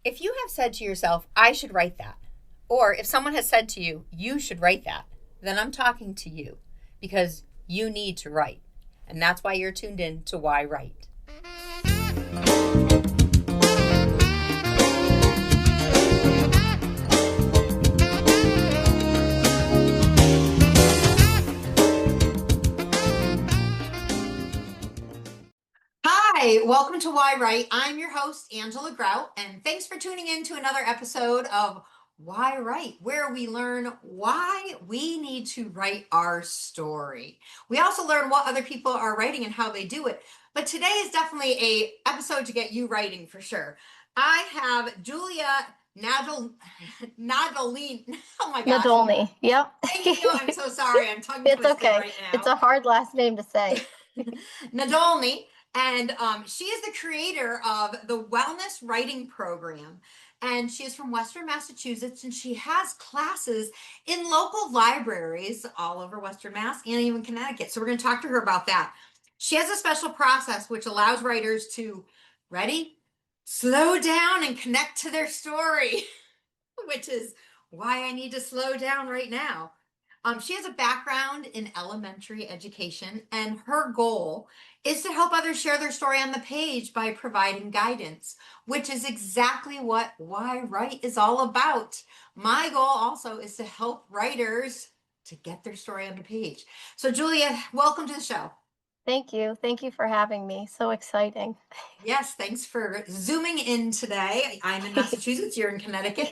If you have said to yourself, I should write that, or if someone has said to you, you should write that, then I'm talking to you because you need to write. And that's why you're tuned in to Why Write. Hi, welcome to Why Write. I'm your host, Angela Grout, and thanks for tuning in to another episode of Why Write, where we learn why we need to write our story. We also learn what other people are writing and how they do it. But today is definitely a episode to get you writing for sure. I have Julia Nadolny. Oh my gosh. Nadolny. Yep. Thank you. I'm so sorry. I'm tongue It's twisted okay. right It's now. a hard last name to say. Nadolny, and she is the creator of the Wellness Writing Program. And she is from Western Massachusetts, and she has classes in local libraries all over Western Mass and even Connecticut. So we're going to talk to her about that. She has a special process which allows writers to, ready, slow down and connect to their story, which is why I need to slow down right now. She has a background in elementary education, and her goal is to help others share their story on the page by providing guidance, which is exactly what Why Write is all about. My goal also is to help writers to get their story on the page. So, Julia, welcome to the show. Thank you. Thank you for having me. So exciting. Yes, thanks for zooming in today. I'm in Massachusetts, you're in Connecticut,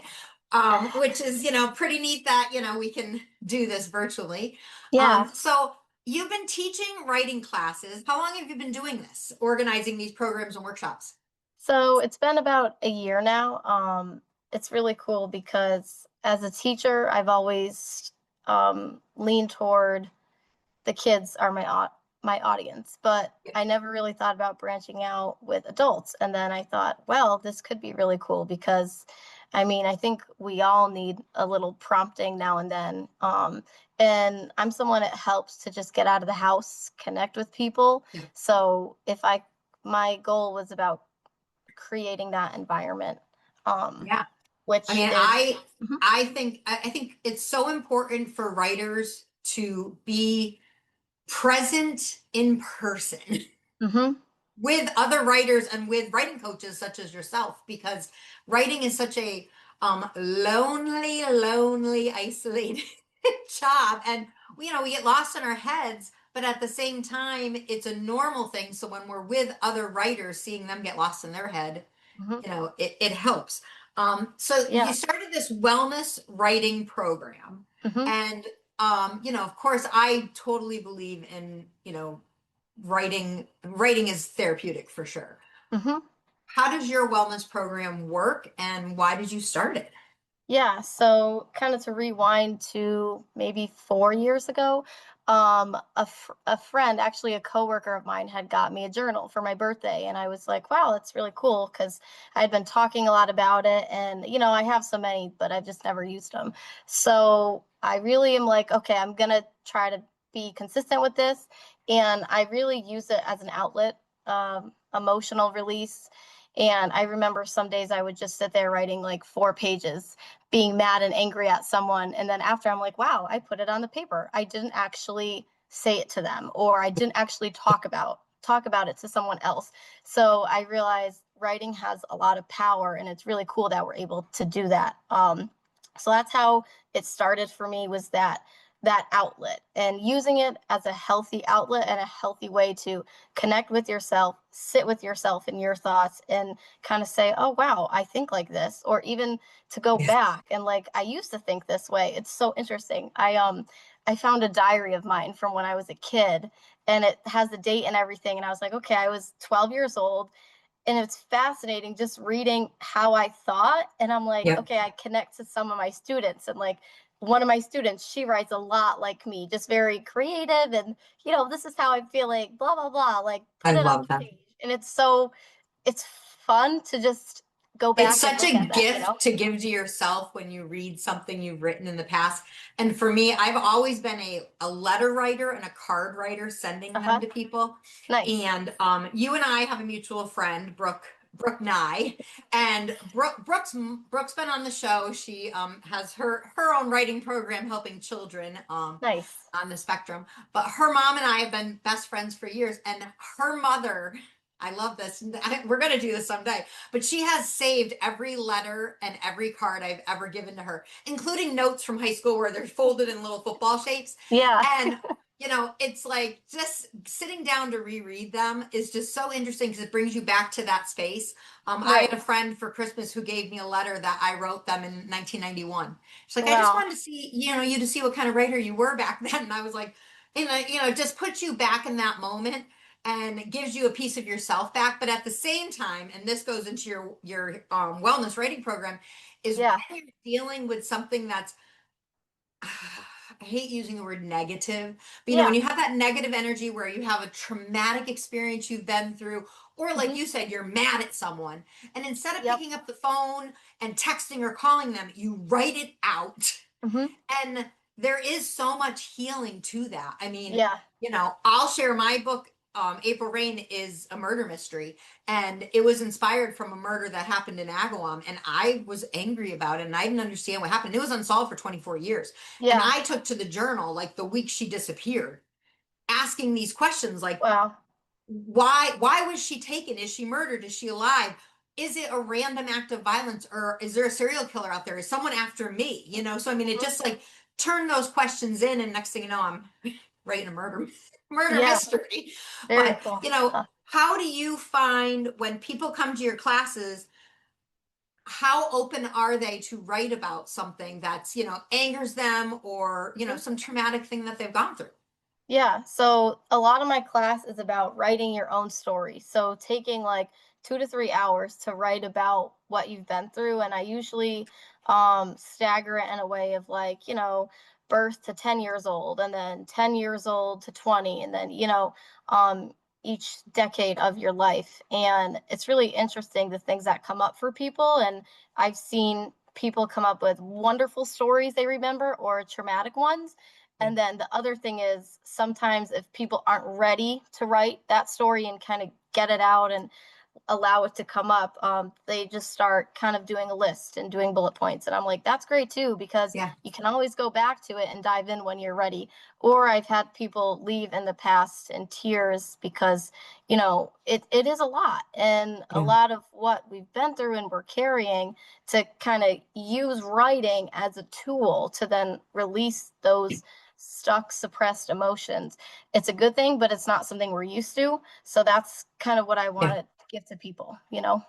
which is, pretty neat that, we can do this virtually. Yeah. So you've been teaching writing classes. How long have you been doing this, organizing these programs and workshops? So it's been about a year now. It's really cool because as a teacher, I've always leaned toward the kids are my audience, but I never really thought about branching out with adults. And then I thought, well, this could be really cool because I think we all need a little prompting now and then. And I'm someone that helps to just get out of the house, connect with people. Yeah. So my goal was about creating that environment. Yeah. Which I mean, is Mhm. I think it's so important for writers to be present in person Mhm. with other writers and with writing coaches such as yourself, because writing is such a lonely, isolated job. And we get lost in our heads, but at the same time, it's a normal thing. So when we're with other writers, seeing them get lost in their head, Mhm. it helps. So you Yeah. started this wellness writing program, Mhm. and of course, I totally believe in writing. Writing is therapeutic for sure. Mhm. How does your wellness program work, and why did you start it? Yeah, so kind of to rewind to maybe 4 years ago, a friend, actually a coworker of mine, had got me a journal for my birthday, and I was like, "Wow, that's really cool," because I had been talking a lot about it, and I have so many, but I've just never used them. So I really am like, okay, I'm gonna try to be consistent with this, and I really use it as an outlet, emotional release. And I remember some days I would just sit there writing like 4 pages, being mad and angry at someone. And then after, I'm like, wow, I put it on the paper. I didn't actually say it to them, or I didn't actually talk about it to someone else. So I realized writing has a lot of power, and it's really cool that we're able to do that. So that's how it started for me, was that outlet, and using it as a healthy outlet and a healthy way to connect with yourself, sit with yourself and your thoughts, and kind of say, oh wow, I think like this, or even to go Yes. back and like, I used to think this way. It's so interesting. I found a diary of mine from when I was a kid, and it has the date and everything, and I was like, okay, I was 12 years old. And it's fascinating just reading how I thought. And I'm like, Yep. okay, I connect to some of my students. And like, one of my students, she writes a lot like me, just very creative. And, this is how I'm feeling, blah, blah, blah. Like, I put it on love the that. page. And it's fun to just go It's back and such look a at that, gift to give to yourself when you read something you've written in the past. And for me, I've always been a letter writer and a card writer, sending Uh them huh. to people. Nice. And you and I have a mutual friend, Brooke. Brooke Nye, and Brooke's been on the show. She has her own writing program helping children Nice. on the spectrum. But her mom and I have been best friends for years, and her mother. I love this. We're going to do this someday. But she has saved every letter and every card I've ever given to her, including notes from high school where they're folded in little football shapes. Yeah. And it's like just sitting down to reread them is just so interesting because it brings you back to that space. I had Right. a friend for Christmas who gave me a letter that I wrote them in 1991. She's like, I just Wow. wanted to see, you to see what kind of writer you were back then. And I was like, it just puts you back in that moment and it gives you a piece of yourself back. But at the same time, and this goes into your wellness writing program, is Yeah. when you're dealing with something that's I hate using the word negative, but when Yeah. you have that negative energy where you have a traumatic experience you've been through, or like Hmm. you said, you're mad at someone, and instead of Yep. picking up the phone and texting or calling them, you write it out. Hmm. And there is so much healing to that. I mean, Yeah. I'll share my book. April Rain is a murder mystery, and it was inspired from a murder that happened in Agawam. And I was angry about it, and I didn't understand what happened. It was unsolved for 24 years. And Yeah. I took to the journal like the week she disappeared, asking these questions like, Wow. why was she taken? Is she murdered? Is she alive? Is it a random act of violence, or is there a serial killer out there? Is someone after me? So I mean, it Hmm. just like turned those questions in, and next thing you know, I'm writing a murder Yeah. mystery. Very But cool. how do you find when people come to your classes? How open are they to write about something that's angers them, or Mhm. some traumatic thing that they've gone through? Yeah, so a lot of my class is about writing your own story. So taking like 2 to 3 hours to write about what you've been through. And I usually stagger it in a way of like, birth to 10 years old, and then 10 years old to 20, and then, um, each decade of your life. And it's really interesting the things that come up for people. And I've seen people come up with wonderful stories they remember or traumatic ones. Yeah. And then the other thing is sometimes if people aren't ready to write that story and kind of get it out and allow it to come up, they just start kind of doing a list and doing bullet points. And I'm like, that's great too, because Yeah. you can always go back to it and dive in when you're ready. Or I've had people leave in the past in tears because, it is a lot. And a Yeah. lot of what we've been through and we're carrying, to kind of use writing as a tool to then release those stuck, suppressed emotions. It's a good thing, but it's not something we're used to. So that's kind of what I want Yeah. to give to people. Yeah,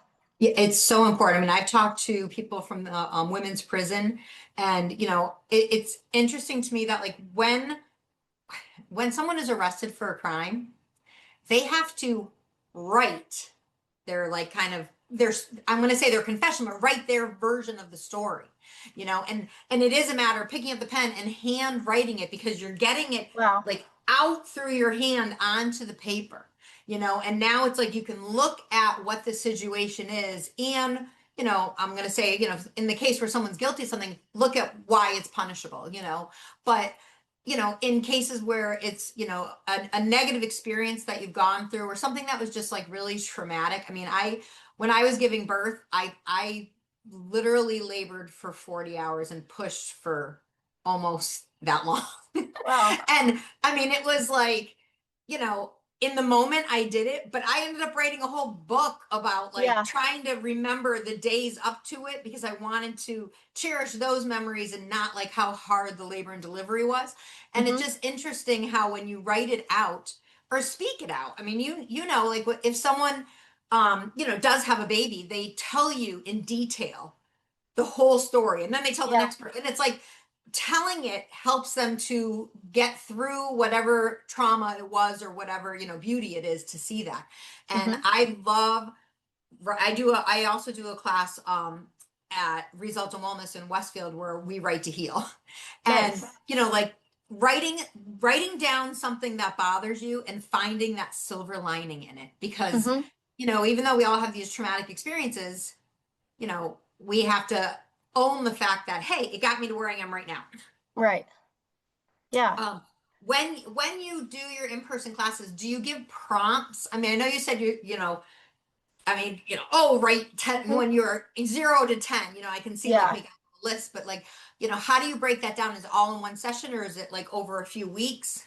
it's so important. I mean, I've talked to people from the women's prison, and it's interesting to me that like when someone is arrested for a crime, they have to write their like kind of their I'm going to say their confession, but write their version of the story, and it is a matter of picking up the pen and hand writing it because you're getting it Wow. like out through your hand onto the paper, and now it's like you can look at what the situation is, and I'm going to say, in the case where someone's guilty of something, look at why it's punishable, but in cases where it's, a negative experience that you've gone through or something that was just like really traumatic. I mean, when I was giving birth, I literally labored for 40 hours and pushed for almost that long. Wow. And I mean, it was like, you know, in the moment I did it, but I ended up writing a whole book about like Yeah. trying to remember the days up to it because I wanted to cherish those memories and not like how hard the labor and delivery was. And it's Hmm. just interesting how when you write it out or speak it out, I mean, like if someone does have a baby, they tell you in detail the whole story and then they tell the Yeah. next person, and it's like telling it helps them to get through whatever trauma it was or whatever beauty it is to see that. And Hmm. I also do a class at Results in Wellness in Westfield where we write to heal. And Nice. like writing writing down something that bothers you and finding that silver lining in it, because Hmm. even though we all have these traumatic experiences, we have to own the fact that, hey, it got me to where I am right now. Right. Yeah. Um, when you do your in-person classes, do you give prompts? I mean, I know you said I mean, oh, write 10 Mhm. when you're 0 to 10. I can see like Yeah. making a list, but like, how do you break that down? Is it all in one session or is it like over a few weeks?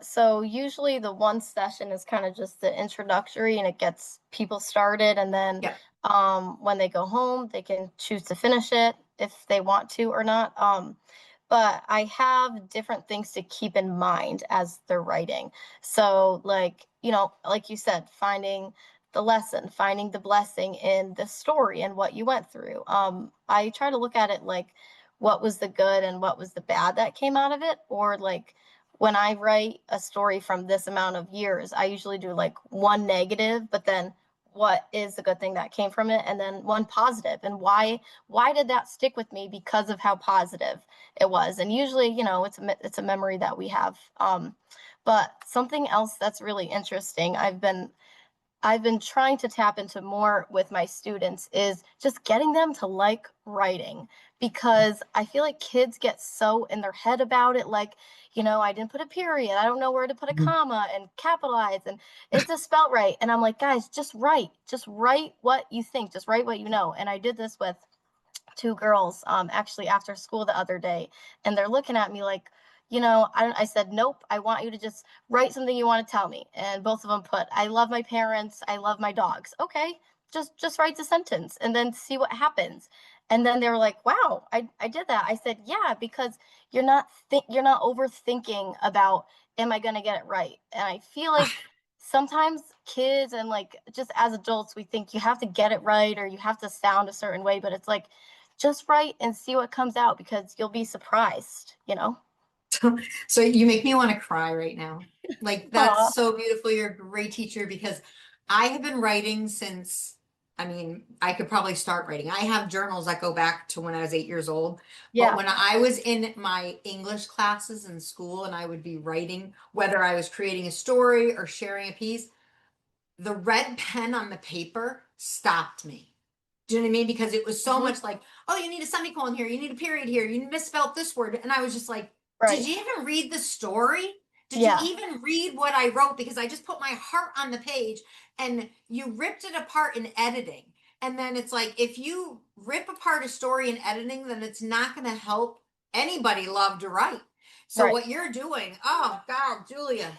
So usually the one session is kind of just the introductory and it gets people started, and then Yeah. when they go home, they can choose to finish it if they want to or not. But I have different things to keep in mind as they're writing. So like, like you said, finding the lesson, finding the blessing in the story and what you went through. I try to look at it like what was the good and what was the bad that came out of it, or like when I write a story from this amount of years, I usually do like one negative, but then what is the good thing that came from it, and then one positive, and why did that stick with me because of how positive it was. And usually, it's a memory that we have. But something else that's really interesting, I've been trying to tap into more with my students is just getting them to like writing, because I feel like kids get so in their head about it. Like, I didn't put a period. I don't know where to put a Mhm. comma and capitalize and it's just spelled right. And I'm like, guys, just write. Just write what you think. Just write what you know. And I did this with two girls actually after school the other day, and they're looking at me like, I said, nope, I want you to just write something you want to tell me. And both of them put, I love my parents, I love my dogs. Okay, just write the sentence and then see what happens. And then they were like, wow, I did that. I said, yeah, because you're not overthinking about, am I going to get it right? And I feel like sometimes kids and like just as adults, we think you have to get it right or you have to sound a certain way, but it's like, just write and see what comes out, because you'll be surprised. So you make me want to cry right now. Like that's Aw. so beautiful. You're a great teacher because I have been writing since, I mean, I could probably start writing. I have journals that go back to when I was 8 years old. But Yeah. when I was in my English classes in school and I would be writing, whether I was creating a story or sharing a piece, the red pen on the paper stopped me. Do you know what I mean? Because it was so Hmm. much like, oh, you need a semicolon here, you need a period here, you misspelled this word. And I was just like, did Right. you even read the story? Did you Yeah. even read what I wrote? Because I just put my heart on the page and you ripped it apart in editing. And then it's like, if you rip apart a story in editing, then it's not going to help anybody love to write. So Right. what you're doing, oh God, Julia,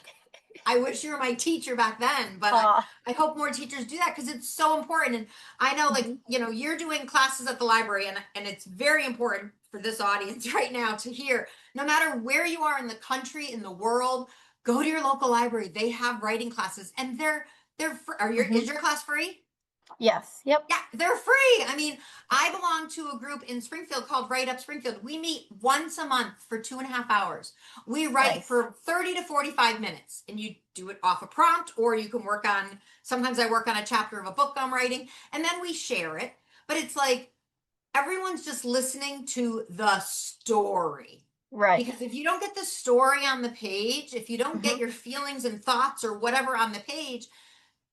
I wish you were my teacher back then, but Aw. I hope more teachers do that because it's so important. And I know, like, Hmm. you're doing classes at the library, and it's very important for this audience right now to hear no matter where you are in the country, in the world, go to your local library. They have writing classes, and they're Hmm. is your class free? Yes. Yep. Yeah, they're free. I mean, I belong to a group in Springfield called Write Up Springfield. We meet once a month for 2.5 hours. We write Nice. for 30 to 45 minutes, and you do it off a prompt, or you can work on, sometimes I work on a chapter of a book I'm writing, and then we share it. But it's like everyone's just listening to the story. Right. Because if you don't get the story on the page, if you don't get Hmm. your feelings and thoughts or whatever on the page,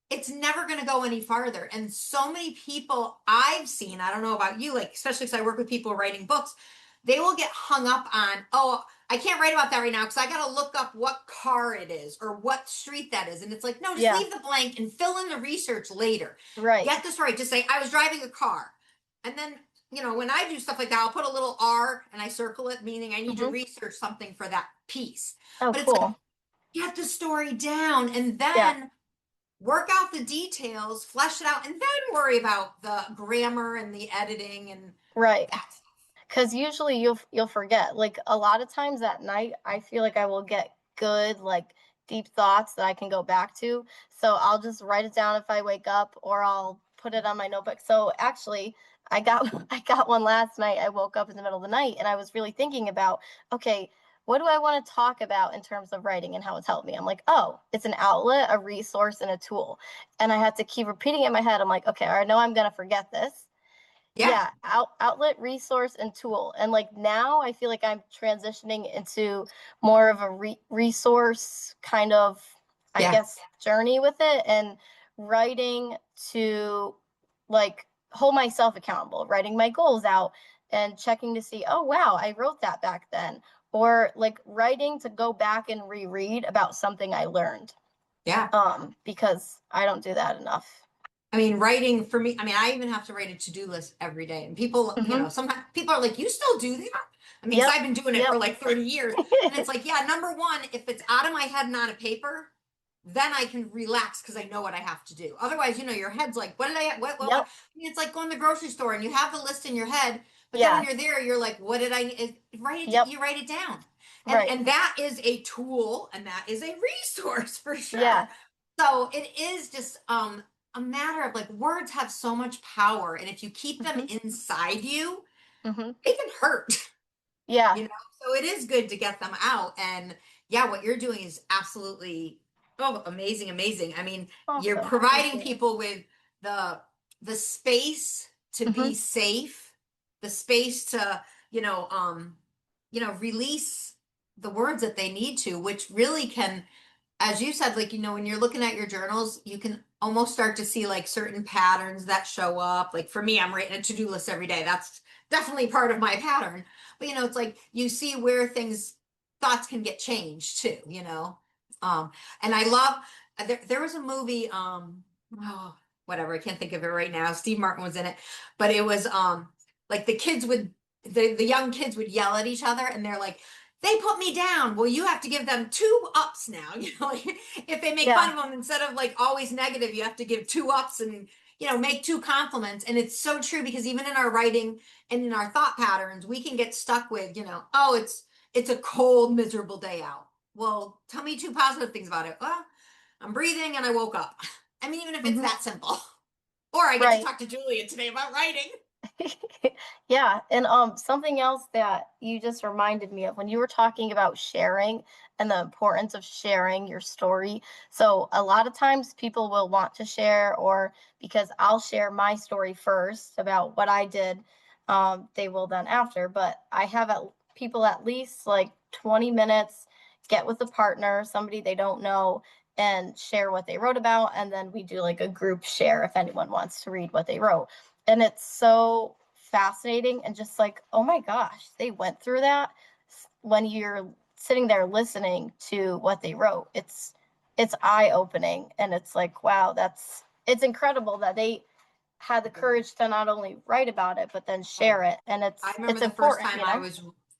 it's never going to go any farther. And so many people I've seen, I don't know about you, like, especially because I work with people writing books, they will get hung up on, oh, I can't write about that right now because I got to look up what car it is or what street that is. And it's like, no, just Yeah. leave the blank and fill in the research later. Right. Get this right. Just say, I was driving a car. And then, when I do stuff like that, I'll put a little R and I circle it, meaning I need to Hmm. research something for that piece. Oh, But it's like, cool. get the story down and Yeah. then work out the details, flesh it out, and then worry about the grammar and the editing and Right. that. Because usually you'll forget. Like a lot of times at night, I feel like I will get good, like deep thoughts that I can go back to. So I'll just write it down if I wake up, or I'll put it on my notebook. So actually, I got I got one last night. I woke up in the middle of the night and I was really thinking about, okay, what do I want to talk about in terms of writing and how it's helped me? I'm like, oh, it's an outlet, a resource, and a tool. And I had to keep repeating it in my head. I'm like, okay, I know I'm gonna forget this. Yeah, Yeah, outlet, resource, and tool. And like now I feel like I'm transitioning into more of a resource kind of, I yeah, guess, journey with it, and writing to like hold myself accountable, writing my goals out and checking to see, oh wow, I wrote that back then. Or like writing to go back and reread about something I learned. yeah. Because I don't do that enough. I mean, writing for me, I mean, I even have to write a to-do list every day. And people, Hmm. sometimes people are like, you still do that? I mean, because Yep. I've been doing it for Yep. like 30 years. And it's like, yeah, number one, if it's out of my head and on a paper, then I can relax because I know what I have to do. Otherwise, your head's like, what did I, what? Yep. I mean, it's like going to the grocery store and you have the list in your head, but then when Yeah. you're there, you're like, what did write it, Yep. you write it down. Right. And that is a tool and that is a resource for Yeah. sure. So it is just a matter of like words have so much power, and if you keep them Hmm. inside you, Hmm. it can hurt. Yeah. you know. So it is good to get them out, and yeah, what you're doing is absolutely amazing, amazing. I mean, you're Awesome. providing Appreciate it. people with the the space to Hmm. be safe, the space to release the words that they need to, which really can, as you said, like, when you're looking at your journals, you can almost start to see like certain patterns that show up. Like for me, I'm writing a to-do list every day. That's definitely part of my pattern. But it's like you see where thoughts can get changed too, you know? Um, and I love, there was a movie, oh, whatever, I can't think of it right now. Steve Martin was in it, but it was, like the young kids would yell at each other and they're like, they put me down. Well, you have to give them two ups now. Like, if they make Yeah. fun of them, instead of like always negative, you have to give two ups and, make two compliments. And it's so true because even in our writing and in our thought patterns, we can get stuck with, oh, it's a cold, miserable day out. Well, tell me two positive things about it. Well, I'm breathing and I woke up. I mean, even if it's Hmm. that simple. Or I get to Right. talk to Julia today about writing. Yeah, and something else that you just reminded me of when you were talking about sharing and the importance of sharing your story. So a lot of times people will want to share, or because I'll share my story first about what I did, they will then after. But I have people at least like 20 minutes get with a partner, somebody they don't know, and share what they wrote about, and then we do like a group share if anyone wants to read what they wrote. And it's so fascinating and just like, oh my gosh, they went through that. When you're sitting there listening to what they wrote, it's eye opening, and it's like, wow, it's incredible that they had the courage to not only write about it but then Oh, share it, and I it's remember the first important, time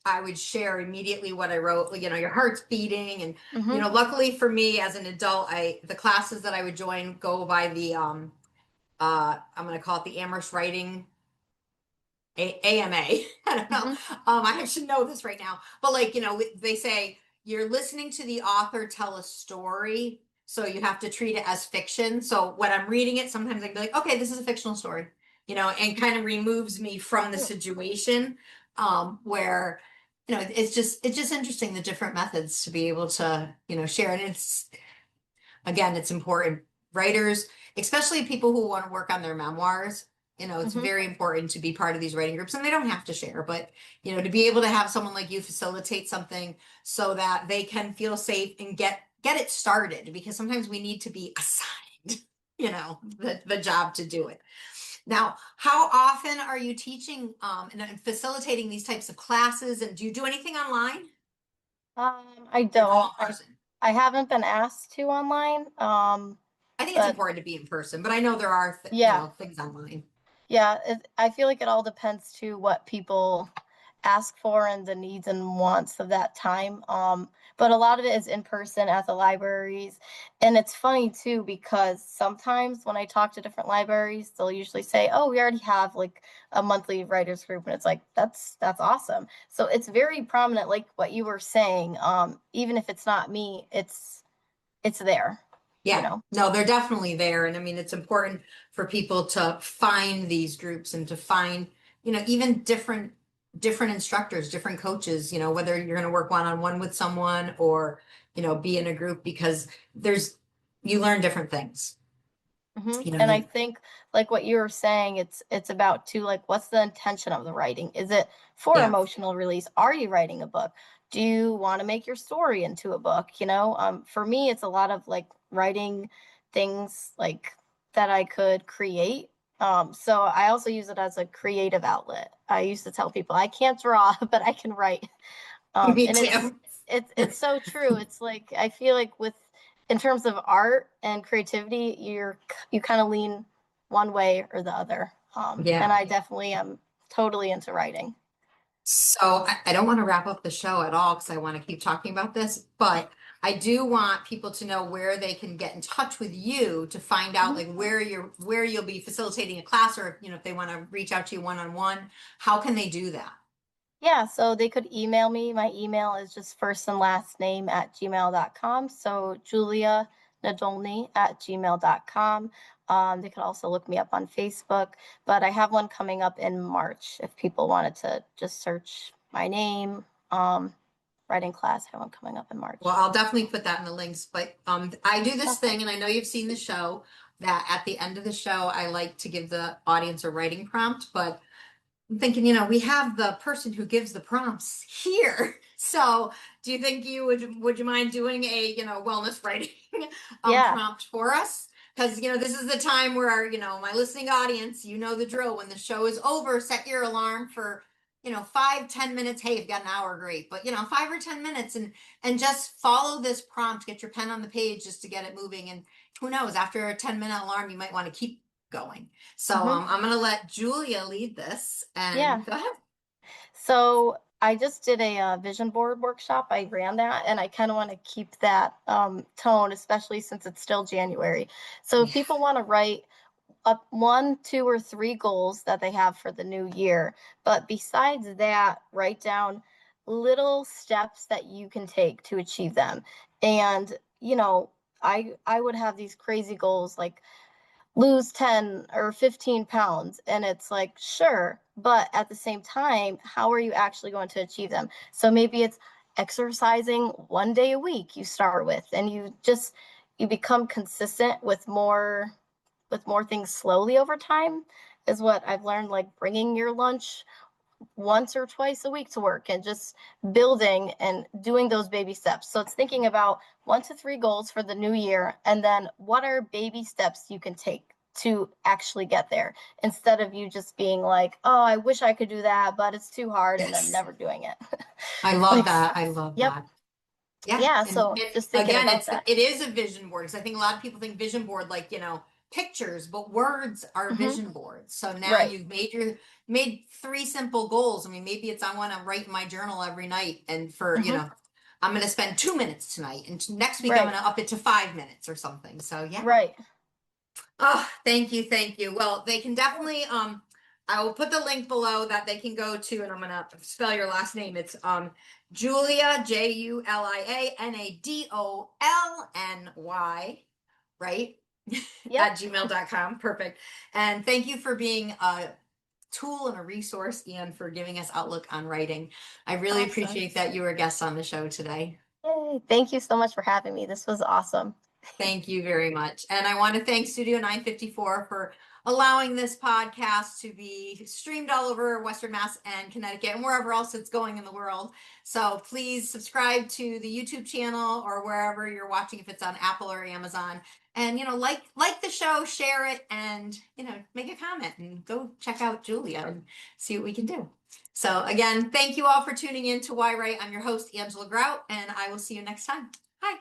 I would share immediately what I wrote. Your heart's beating, and Hmm. luckily for me as an adult, the classes that I would join go by the I'm going to call it the Amherst Writing AMA. I don't know. Hmm. I should know this right now, but like, they say you're listening to the author tell a story, so you have to treat it as fiction. So when I'm reading it, sometimes I can be like, okay, this is a fictional story, and kind of removes me from the situation, where, it's just interesting the different methods to be able to, share. And it's important. Writers, especially people who want to work on their memoirs, it's Hmm. very important to be part of these writing groups. And they don't have to share, but, to be able to have someone like you facilitate something so that they can feel safe and get it started, because sometimes we need to be assigned, the job to do it. Now, how often are you teaching and facilitating these types of classes? And do you do anything online? I Or it's don't. all in person? I haven't been asked to online. I think it's But important to be in person, but I know there are, yeah. things online. Yeah, I feel like it all depends to what people ask for and the needs and wants of that time. But a lot of it is in person at the libraries. And it's funny too, because sometimes when I talk to different libraries, they'll usually say, "Oh, we already have like a monthly writers group." And it's like, that's awesome. So it's very prominent, like what you were saying. Even if it's not me, it's there, you Yeah, know. no, they're definitely there. And I mean, it's important for people to find these groups and to find, even different instructors, different coaches, whether you're going to work one-on-one with someone or, be in a group, because you learn different things, And I that, think, like what you were saying, it's about to like, what's the intention of the writing? Is it for yeah, emotional release? Are you writing a book? Do you want to make your story into a book? For me, it's a lot of like writing things like that I could create. So I also use it as a creative outlet. I used to tell people I can't draw, but I can write. me And it's too. it's it's so true. It's like I feel like with in terms of art and creativity, you kind of lean. one way or the other. And Yeah. I definitely am totally into writing. So I don't want to wrap up the show at all because I want to keep talking about this, but I do want people to know where they can get in touch with you to find out Mhm. like where you'll be facilitating a class, or if they want to reach out to you one-on-one, how can they do that? Yeah, so they could email me. My email is just first and last name at gmail.com. So Julia Nadolny at gmail.com. They could also look me up on Facebook, but I have one coming up in March if people wanted to just search my name. Writing class, I have one coming up in Well, March. I'll definitely put that in the links, but I do this Awesome. thing, and I know you've seen the show, that at the end of the show, I like to give the audience a writing prompt, but I'm thinking, we have the person who gives the prompts here. So do you think would you mind doing a, wellness writing Yeah. prompt for us? Because, this is the time where, my listening audience, you know the drill. When the show is over, set your alarm for, 5, 10 minutes. Hey, you've got an hour, great. But, 5 or 10 minutes, and just follow this prompt, get your pen on the page just to get it moving. And who knows, after a 10-minute alarm, you might want to keep going. So Hmm. I'm going to let Julia lead this, Yeah. and go ahead. So I just did a vision board workshop. I ran that, and I kind of want to keep that tone, especially since it's still January. So if Yeah. people want to write up 1, 2, or 3 goals that they have for the new year, but besides that, write down little steps that you can take to achieve them. And I would have these crazy goals like lose 10 or 15 pounds. And it's like, sure, but at the same time, how are you actually going to achieve them? So maybe it's exercising 1 day a week you start with, and you become consistent with more things slowly over time is what I've learned, like bringing your lunch once or twice a week to work and just building and doing those baby steps. So it's thinking about 1 to 3 goals for the new year, and then what are baby steps you can take to actually get there, instead of you just being like, oh, I wish I could do that, but it's too hard, and then Yes. never doing it. I love Like, that. I love yep. that. Yeah. Yeah. And So just thinking again, about that. it is a vision board, because I think a lot of people think vision board like, pictures, but words are Hmm. vision boards. So now Right. you've made 3 simple goals. I mean, maybe it's I want to write in my journal every night, and for, Hmm. I'm going to spend 2 minutes tonight, and next week I'm Right. going to up it to 5 minutes or something. So yeah. Right. Oh, thank you, thank you. Well, they can definitely I will put the link below that they can go to, and I'm gonna spell your last name. It's Julia, JuliaNadolny, right? Yep. At gmail.com. Perfect. And thank you for being a tool and a resource, and for giving us outlook on writing. I really Awesome. appreciate that you were a guest on the show today. Yay. Thank you so much for having me. This was awesome. Thank you very much. And I want to thank Studio 954 for allowing this podcast to be streamed all over Western Mass and Connecticut and wherever else it's going in the world. So please subscribe to the YouTube channel or wherever you're watching, if it's on Apple or Amazon. And like the show, share it, and make a comment, and go check out Julia and see what we can do. So again, thank you all for tuning in to yWrite. I'm your host, Angela Grout, and I will see you next time. Bye.